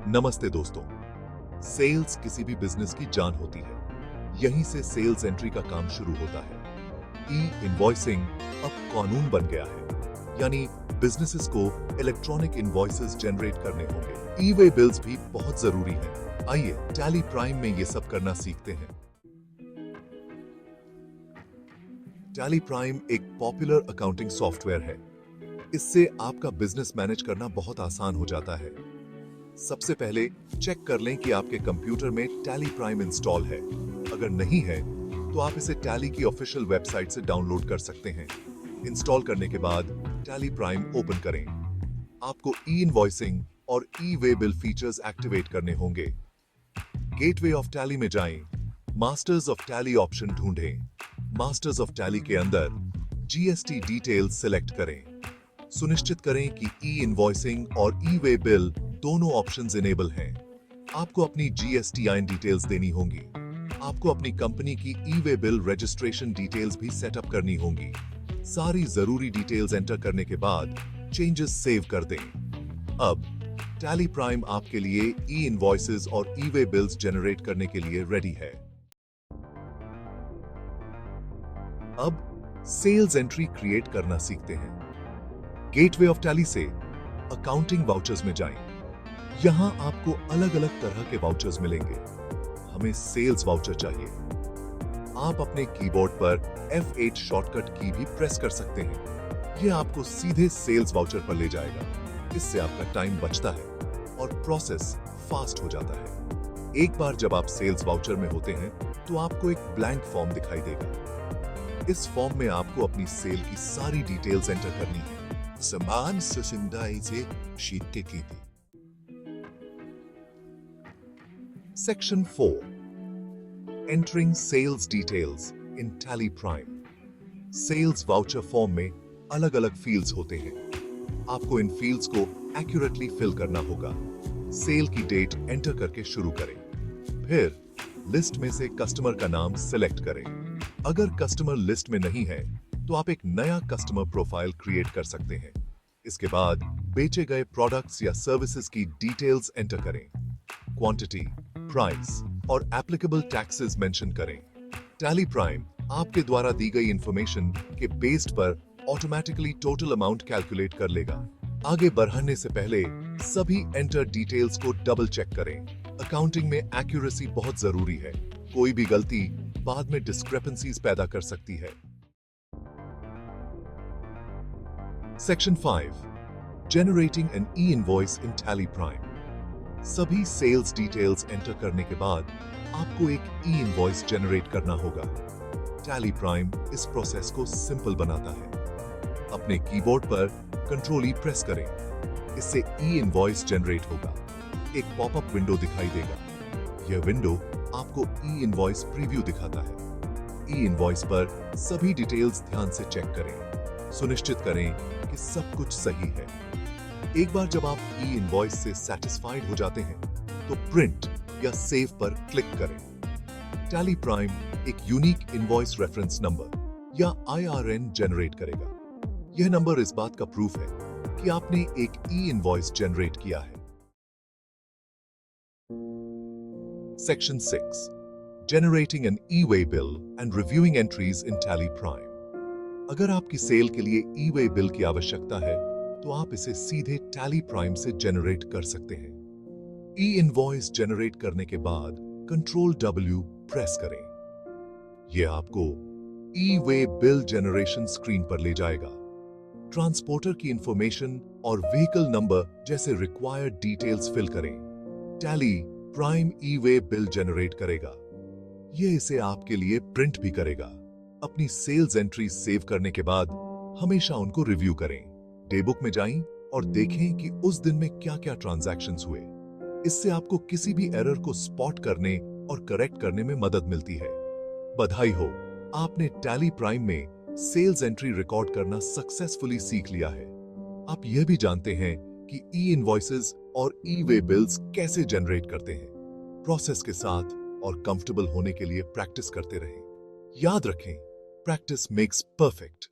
नमस्ते दोस्तों। सेल्स किसी भी बिजनेस की जान होती है। यहीं से सेल्स एंट्री का काम शुरू होता है। ई इनवॉइसिंग अब कानून बन गया है, यानी बिजनेसेस को इलेक्ट्रॉनिक इनवॉइसेस जनरेट करने होंगे। ई वे बिल्स भी बहुत जरूरी है। आइए टैली प्राइम में ये सब करना सीखते हैं। टैली प्राइम एक पॉपुलर अकाउंटिंग सॉफ्टवेयर है। इससे आपका बिजनेस मैनेज करना बहुत आसान हो जाता है। सबसे पहले चेक कर लें कि आपके कंप्यूटर में टैली प्राइम इंस्टॉल है। अगर नहीं है तो आप इसे टैली की ऑफिशियल वेबसाइट से डाउनलोड कर सकते हैं। इंस्टॉल करने के बाद टैली प्राइम ओपन करें। आपको ई इनवॉइसिंग और ई वे बिल फीचर्स एक्टिवेट करने होंगे। गेटवे ऑफ टैली में जाएं, मास्टर्स ऑफ टैली ऑप्शन ढूंढें। मास्टर्स ऑफ टैली के अंदर जीएसटी डिटेल्स सिलेक्ट करें। सुनिश्चित करें कि ई इनवॉइसिंग और ई वे बिल दोनों ऑप्शंस इनेबल हैं। आपको अपनी जीएसटीआईएन डिटेल्स देनी होंगी। आपको अपनी कंपनी की ई वे बिल रजिस्ट्रेशन डिटेल्स भी सेटअप करनी होंगी। सारी जरूरी डिटेल्स एंटर करने के बाद चेंजेस सेव कर दें। अब टैली प्राइम आपके लिए ई इनवॉइसेस और ई वे बिल्स जनरेट करने के लिए रेडी है। अब सेल्स एंट्री क्रिएट करना सीखते हैं। गेटवे ऑफ टैली से अकाउंटिंग वाउचर्स में जाएं। यहां आपको अलग अलग तरह के वाउचर्स मिलेंगे। हमें सेल्स वाउचर चाहिए। आप अपने कीबोर्ड पर F8 शॉर्टकट की भी प्रेस कर सकते हैं। यह आपको सीधे सेल्स वाउचर पर ले जाएगा। इससे आपका टाइम बचता है और प्रोसेस फास्ट हो जाता है। एक बार जब आप सेल्स वाउचर में होते हैं तो आपको एक ब्लैंक फॉर्म दिखाई देगा। इस फॉर्म में आपको अपनी सेल की सारी डिटेल्स एंटर करनी है। समान सचिंदाई से शीते की थी। Section 4. Entering sales details in Tally Prime. Sales voucher form में अलग अलग फील्ड्स होते हैं। आपको इन फील्ड्स को एक्यूरेटली फिल करना होगा। सेल की डेट एंटर करके शुरू करें। फिर लिस्ट में से कस्टमर का नाम सिलेक्ट करें। अगर कस्टमर लिस्ट में नहीं है तो आप एक नया कस्टमर प्रोफाइल क्रिएट कर सकते हैं। इसके बाद बेचे गए प्रोडक्ट्स या सर्विसेज की डिटेल्स एंटर करें। क्वांटिटी, प्राइस और एप्लीकेबल टैक्सेस मेंशन करें। टैली प्राइम आपके द्वारा दी गई इंफॉर्मेशन के बेस्ड पर ऑटोमेटिकली टोटल अमाउंट कैलकुलेट कर लेगा। आगे बढ़ने से पहले सभी एंटर डिटेल्स को डबल चेक करें। अकाउंटिंग में एक्यूरेसी बहुत जरूरी है। कोई भी गलती बाद में डिस्क्रिपेंसीज पैदा कर सकती है। Section 5. Generating an e-invoice in Tally Prime. सभी सेल्स डिटेल्स एंटर करने के बाद आपको एक ई इनवॉइस जनरेट करना होगा। टैली प्राइम इस प्रोसेस को सिंपल बनाता है। अपने कीबोर्ड पर कंट्रोल ई प्रेस करें। इससे ई इनवॉइस जनरेट होगा। एक पॉपअप विंडो दिखाई देगा। यह विंडो आपको ई इनवॉइस प्रीव्यू दिखाता है। ई इनवॉइस पर सभी डिटेल्स ध्यान से चेक करें। सुनिश्चित करें कि सब कुछ सही है। एक बार जब आप ई इनवॉइस से सैटिस्फाइड हो जाते हैं तो प्रिंट या सेव पर क्लिक करें। टैली प्राइम एक यूनिक इनवॉइस रेफरेंस नंबर या IRN जनरेट करेगा। यह नंबर इस बात का प्रूफ है कि आपने एक ई इनवॉइस जनरेट किया है। Section 6. Generating an e-way bill and reviewing entries in Tally Prime. अगर आपकी सेल के लिए ई वे बिल की आवश्यकता है तो आप इसे सीधे टैली प्राइम से जनरेट कर सकते हैं। ई इनवॉइस जनरेट करने के बाद कंट्रोल W प्रेस करें। यह आपको ई वे बिल जनरेशन स्क्रीन पर ले जाएगा। ट्रांसपोर्टर की इंफॉर्मेशन और व्हीकल नंबर जैसे रिक्वायर्ड डिटेल्स फिल करें। टैली प्राइम ई वे बिल जनरेट करेगा। यह इसे आपके लिए प्रिंट भी करेगा। अपनी सेल्स एंट्री सेव करने के बाद हमेशा उनको रिव्यू करें। डेबुक में जाएं और देखें कि उस दिन में क्या-क्या ट्रांजैक्शंस हुए। इससे आपको किसी भी एरर को स्पॉट करने और करेक्ट करने में मदद मिलती है। बधाई हो, आपने टैली प्राइम में सेल्स एंट्री रिकॉर्ड करना सक्सेसफुली सीख लिया है। आप यह भी जानते हैं कि ई इनवॉइसेस और ई वे बिल्स कैसे जनरेट करते हैं। प्रोसेस के साथ और कंफर्टेबल होने के लिए प्रैक्टिस करते रहें। याद रखें, practice makes perfect.